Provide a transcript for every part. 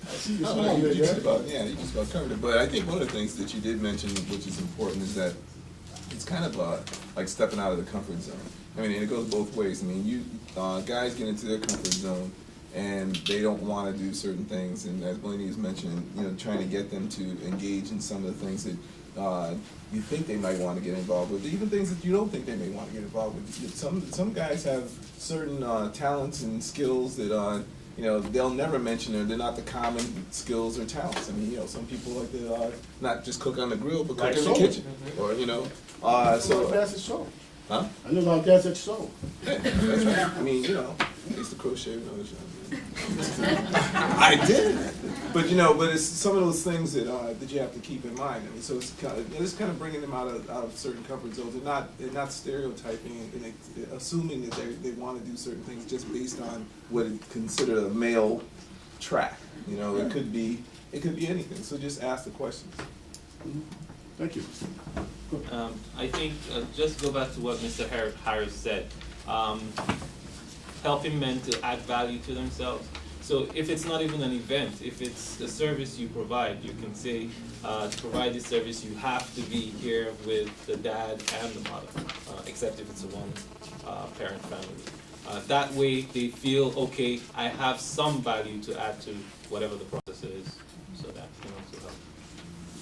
see you Oh, smile there, you just Gary. about, yeah, you just about covered it. But I think one of the things that you did mention, which is important, is that it's kind of like stepping out of the comfort zone. I mean, and it goes both ways. I mean, guys get into their comfort zone and they don't want to do certain things. And as Blaney was mentioning, trying to get them to engage in some of the things that you think they might want to get involved with, even things that you don't think they may want to get involved with. Some guys have certain talents and skills that they'll never mention, or they're not the common skills or talents. I mean, some people like to not just cook on the grill, but cook Like in the soul. kitchen, or So that's so. huh? I know my dad's at so. Yeah, that's right. I mean, I used to crochet when I was young. I did, but but it's some of those things that that you have to keep in mind. I mean, so it's kind of bringing them out of certain comfort zones, and not stereotyping and assuming that they want to do certain things just based on what is considered a male track. It could be anything. So just ask the questions. Thank you. I think, just go back to what Mr. Harris said, helping men to add value to themselves. So if it's not even an event, if it's a service you provide, you can say, to provide this service, you have to be here with the dad and the mother, except if it's a one-parent family. That way they feel, okay, I have some value to add to whatever the process is, so that can also help.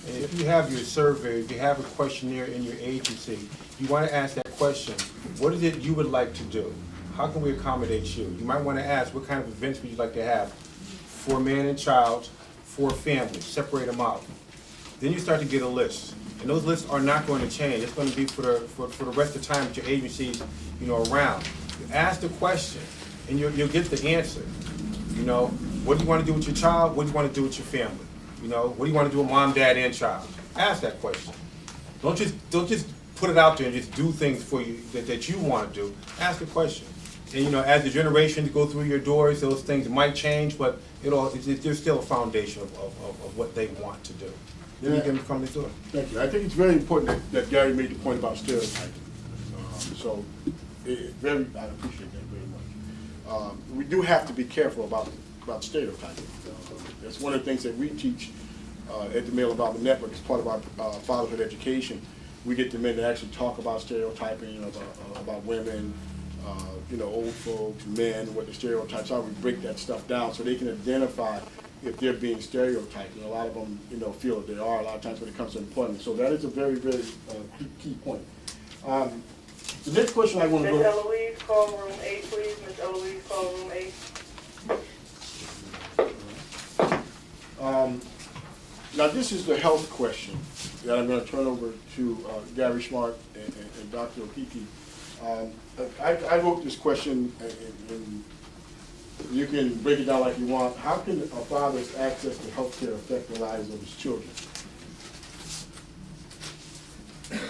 And if you have your survey, if you have a questionnaire in your agency, you want to ask that question, what is it you would like to do? How can we accommodate you? You might want to ask, what kind of events would you like to have for man and child, for family, separate them out. Then you start to get a list. And those lists are not going to change. It's going to be for the rest of the time that your agency's around. You ask the question, and you'll get the answer. What do you want to do with your child? What do you want to do with your family? What do you want to do with mom, dad, and child? Ask that question. Don't just put it out there and just do things for you that you want to do. Ask the question. And as the generations go through your doors, those things might change, but there's still a foundation of what they want to do. Then you can come to it. Thank you. I think it's very important that Gary made the point about stereotyping. So, I appreciate that very much. We do have to be careful about stereotyping. That's one of the things that we teach at the Male Involvement Network as part of our fatherhood education. We get the men to actually talk about stereotyping, about women, old folks, men, what the stereotypes are. We break that stuff down so they can identify if they're being stereotyped. And a lot of them, feel that they are a lot of times when it comes to employment. So that is a very, very key point. The next question I want to go. Ms. Eloise, call room 8, please. Ms. Eloise, call room 8. Now this is the health question that I'm going to turn over to Gary Smart and Dr. Okiki. I wrote this question, and you can break it down like you want. How can a father's access to health care affect the lives of his children?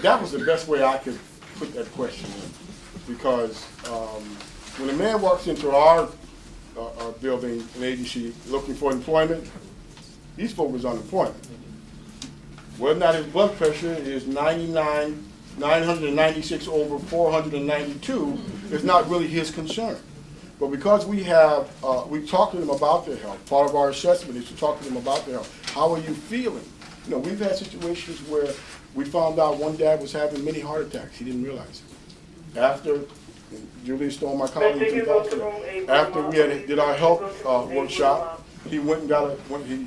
That was the best way I could put that question in, because when a man walks into our building, an agency, looking for employment, he's focused on employment. Whether or not his blood pressure is 996 over 492 is not really his concern. But because we talk to them about their health, part of our assessment is to talk to them about their health. How are you feeling? We've had situations where we found out one dad was having many heart attacks. He didn't realize it. After Julia Stone, my colleague, after we did our health workshop, he went and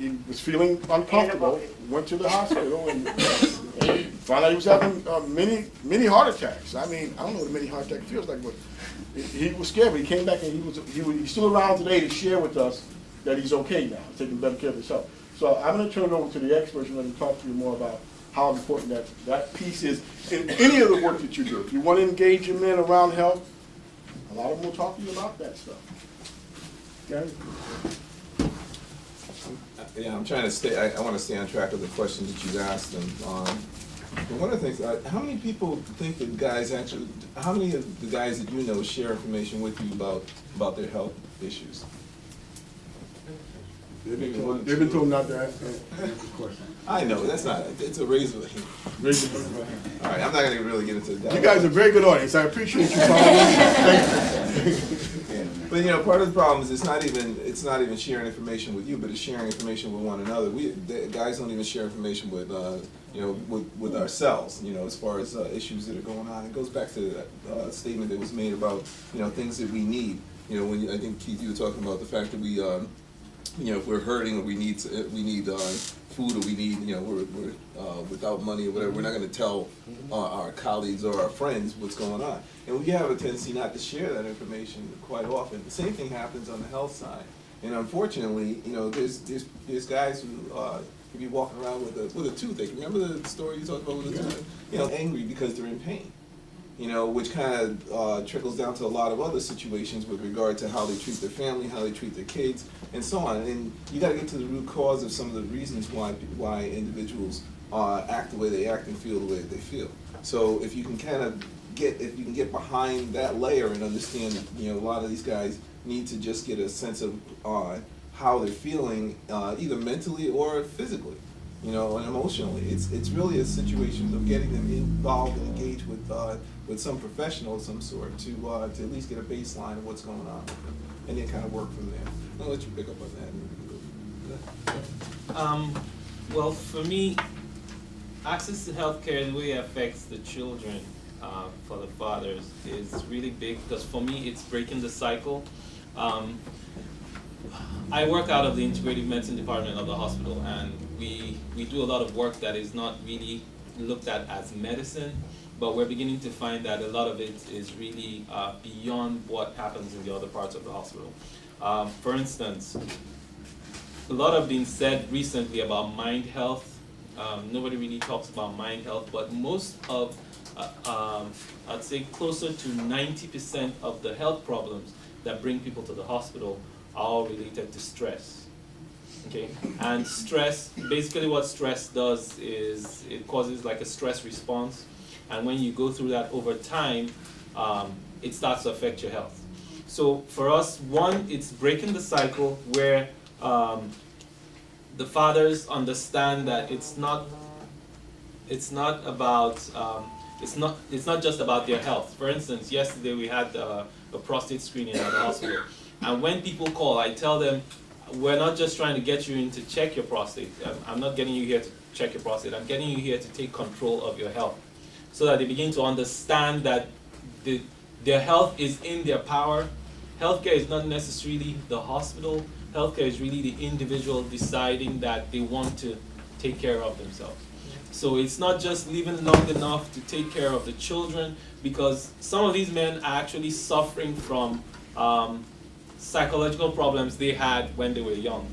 he was feeling uncomfortable, went to the hospital, and found out he was having many heart attacks. I mean, I don't know what a mini heart attack feels like, but he was scared, but he came back and he's still around today to share with us that he's okay now, taking better care of himself. So I'm going to turn it over to the experts and let them talk to you more about how important that piece is in any of the work that you do. If you want to engage your men around health, a lot of them will talk to you about that stuff. Gary? Yeah, I'm trying to stay. I want to stay on track of the questions that you've asked them. But one of the things, how many people think that guys actually? How many of the guys that you know share information with you about their health issues? They've been told not to ask this question. I know that's not. It's a razor. All right, I'm not going to really get into that. You guys are a very good audience. I appreciate you following. Thank you. Yeah. But you know, part of the problem is it's not even sharing information with you, but it's sharing information with one another. The guys don't even share information with with ourselves. You know, as far as issues that are going on. It goes back to that statement that was made about things that we need. You know, I think Keith, you were talking about the fact that we if we're hurting or we need food or we need we're without money or whatever, we're not going to tell our colleagues or our friends what's going on, and we have a tendency not to share that information quite often. The same thing happens on the health side, and unfortunately, there's guys who could be walking around with a toothache. Remember the story you talked about with the toothache? Angry because they're in pain. Which kind of trickles down to a lot of other situations with regard to how they treat their family, how they treat their kids, and so on. And you got to get to the root cause of some of the reasons why individuals act the way they act and feel the way they feel. So if you can get behind that layer and understand that, a lot of these guys need to just get a sense of how they're feeling, either mentally or physically. And emotionally, it's really a situation of getting them involved and engaged with some professional of some sort to at least get a baseline of what's going on with them, and then kind of work from there. I'll let you pick up on that. Well, for me, access to healthcare, the way it affects the children for the fathers is really big, because for me, it's breaking the cycle. I work out of the integrative medicine department of the hospital, and we do a lot of work that is not really looked at as medicine, but we're beginning to find that a lot of it is really beyond what happens in the other parts of the hospital. For instance, a lot have been said recently about mind health. Nobody really talks about mind health, but most of, I'd say closer to 90% of the health problems that bring people to the hospital are all related to stress. Okay, and stress, basically what stress does is it causes like a stress response, and when you go through that over time, it starts to affect your health. So for us, one, it's breaking the cycle where the fathers understand that it's not just about their health. For instance, yesterday we had a prostate screening at the hospital, and when people call, I tell them, we're not just trying to get you in to check your prostate. I'm not getting you here to check your prostate. I'm getting you here to take control of your health, so that they begin to understand that their health is in their power. Healthcare is not necessarily the hospital. Healthcare is really the individual deciding that they want to take care of themselves. So it's not just living long enough to take care of the children, because some of these men are actually suffering from psychological problems they had when they were young.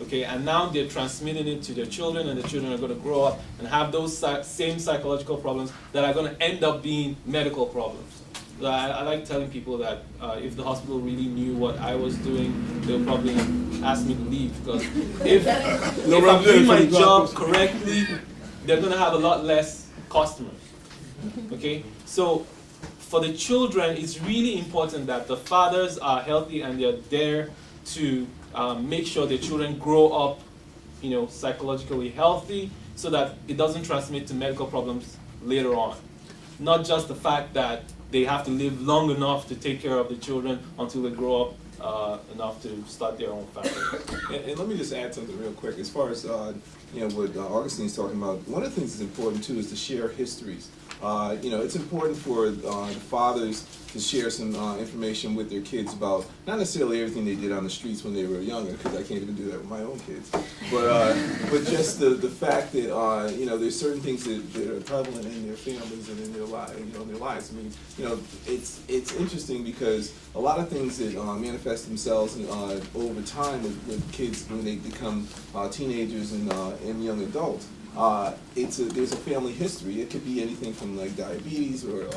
Okay, and now they're transmitting it to their children, and the children are going to grow up and have those same psychological problems that are going to end up being medical problems. So I like telling people that if the hospital really knew what I was doing, they'll probably ask me to leave, because if I'm doing my job correctly, they're going to have a lot less customers. Okay, so for the children, it's really important that the fathers are healthy and they're there to make sure the children grow up, psychologically healthy, so that it doesn't transmit to medical problems later on. Not just the fact that they have to live long enough to take care of the children until they grow up enough to start their own family. And let me just add something real quick. As far as what Augustine's talking about, one of the things that's important too is to share histories. It's important for the fathers to share some information with their kids about not necessarily everything they did on the streets when they were younger, because I can't even do that with my own kids, but just the fact that there's certain things that are prevalent in their families and in their lives. I mean, it's interesting because a lot of things that manifest themselves over time with kids when they become teenagers and young adults. There's a family history. It could be anything from like diabetes or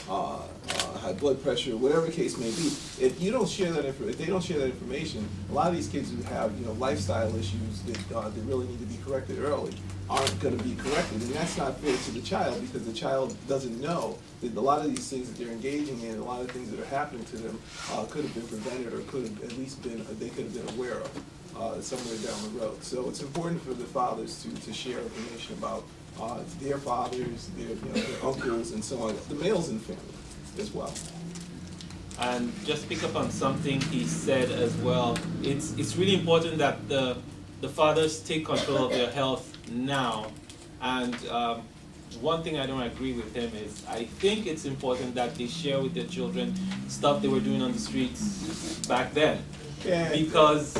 high blood pressure, whatever the case may be. If they don't share that information, a lot of these kids who have lifestyle issues that really need to be corrected early aren't going to be corrected, and that's not fair to the child, because the child doesn't know that a lot of these things that they're engaging in, a lot of things that are happening to them, could have been prevented, or could have at least they could have been aware of somewhere down the road. So it's important for the fathers to share information about their fathers, their uncles, and so on, the males in the family as well. And just pick up on something he said as well. It's really important that the fathers take control of their health now. And one thing I don't agree with him is I think it's important that they share with their children stuff they were doing on the streets back then. Yeah. Because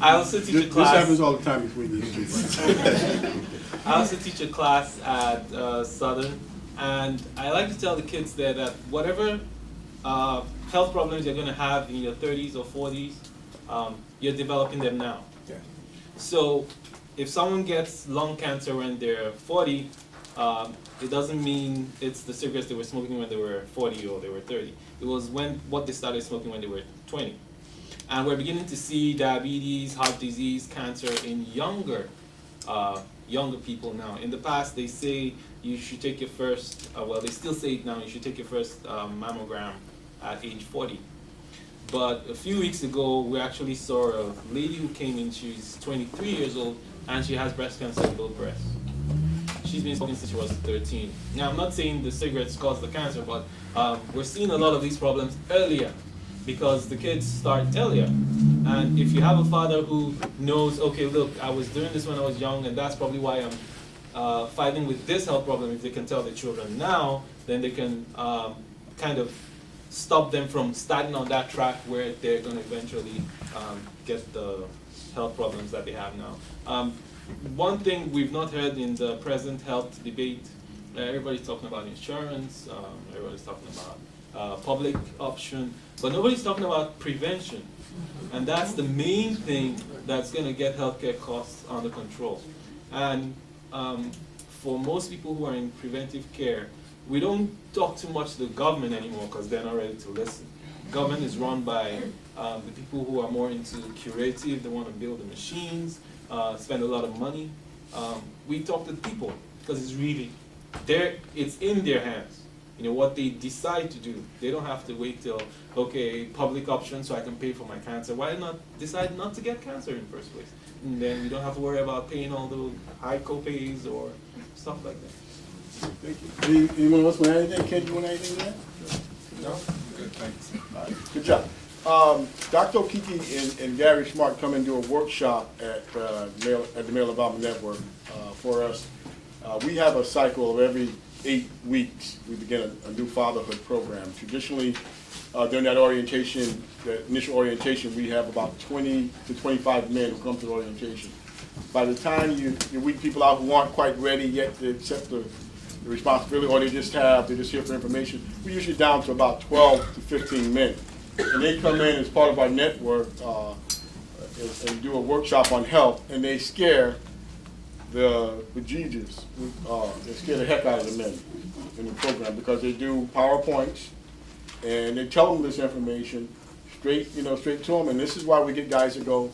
I also teach a This class. happens all the time between these two. I also teach a class at Southern, and I like to tell the kids there that whatever health problems you're going to have in your 30s or 40s, you're developing them now. Yeah. So if someone gets lung cancer when they're 40, it doesn't mean it's the cigarettes they were smoking when they were 40 or they were 30. It was what they started smoking when they were 20. And we're beginning to see diabetes, heart disease, cancer in younger people now. In the past, they say you should take your first, well, they still say it now, you should take your first mammogram at age 40. But a few weeks ago, we actually saw a lady who came in, she's 23 years old, and she has breast cancer in both breasts. She's been smoking since she was 13. Now, I'm not saying the cigarettes cause the cancer, but we're seeing a lot of these problems earlier because the kids start earlier. And if you have a father who knows, okay, look, I was doing this when I was young, and that's probably why I'm fighting with this health problem, if they can tell their children now, then they can kind of stop them from starting on that track where they're going to eventually get the health problems that they have now. One thing we've not heard in the present health debate, everybody's talking about insurance, everybody's talking about public option, but nobody's talking about prevention. And that's the main thing that's going to get healthcare costs under control. And for most people who are in preventive care, we don't talk too much to the government anymore because they're not ready to listen. Government is run by the people who are more into curative, they want to build the machines, spend a lot of money. We talk to the people because it's really, it's in their hands. You know, what they decide to do. They don't have to wait till, okay, public option so I can pay for my cancer. Why not decide not to get cancer in the first place? And then you don't have to worry about paying all the high copays or stuff like that. Thank you. Anyone else want to add anything? Ken, you want to add anything to that? No? Good, thanks. All right, good job. Dr. Okiki and Gary Smart come and do a workshop at the Male Involvement Network for us. We have a cycle of every 8 weeks. We begin a new fatherhood program. Traditionally, during that orientation, the initial orientation, we have about 20 to 25 men who come to the orientation. By the time you weed people out who aren't quite ready yet to accept the responsibility, or they're just here for information, we're usually down to about 12 to 15 men. And they come in as part of our network and do a workshop on health, and they scare the bejesus, they scare the heck out of the men in the program because they do PowerPoints and they tell them this information straight to them. And this is why we get guys to go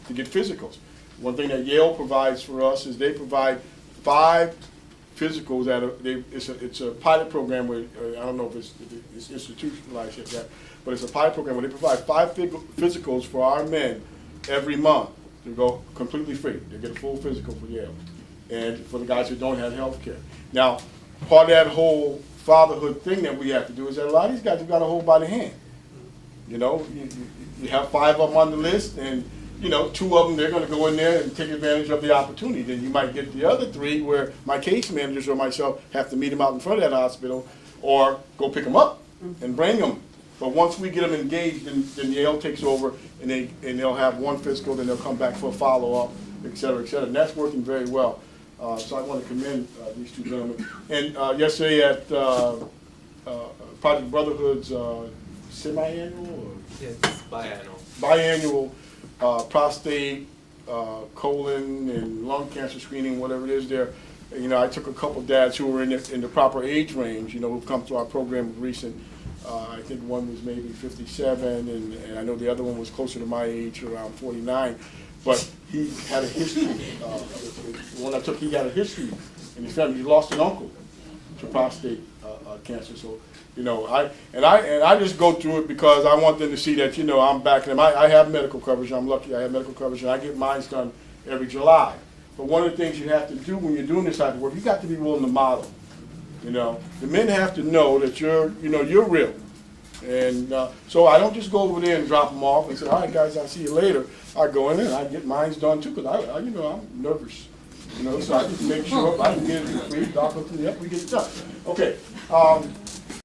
to get physicals. One thing that Yale provides for us is they provide 5 physicals it's a pilot program where I don't know if it's institutionalized yet, but it's a pilot program where they provide 5 physicals for our men every month to go completely free. They get a full physical for Yale, and for the guys who don't have health care. Now, part of that whole fatherhood thing that we have to do is that a lot of these guys have got to hold by the hand. You know, you have 5 of them on the list, and 2 of them, they're going to go in there and take advantage of the opportunity. Then you might get the other 3 where my case managers or myself have to meet them out in front of that hospital or go pick them up and bring them. But once we get them engaged, then Yale takes over, and they'll have 1 physical, then they'll come back for a follow-up, et cetera, et cetera. And that's working very well. So I want to commend these 2 gentlemen. And yesterday at Project Brotherhood's semi-annual? Or? Yes, biannual. Biannual prostate, colon, and lung cancer screening, whatever it is there. I took a couple dads who were in the proper age range, who've come to our program recent. I think one was maybe 57, and I know the other one was closer to my age, around 49. But he had a history. The one I took, he had a history in his family. He lost an uncle to prostate cancer. So, I just go through it because I want them to see that, I'm backing them. I have medical coverage. I'm lucky I have medical coverage, and I get mine done every July. But one of the things you have to do when you're doing this type of work, you got to be willing to model. You know, the men have to know that you're real. And so I don't just go over there and drop them off and say, all right, guys, I'll see you later. I go in there and I get mine done too, because I'm nervous. So I just make sure I can get it free, doc up to me up, we get it done. Okay.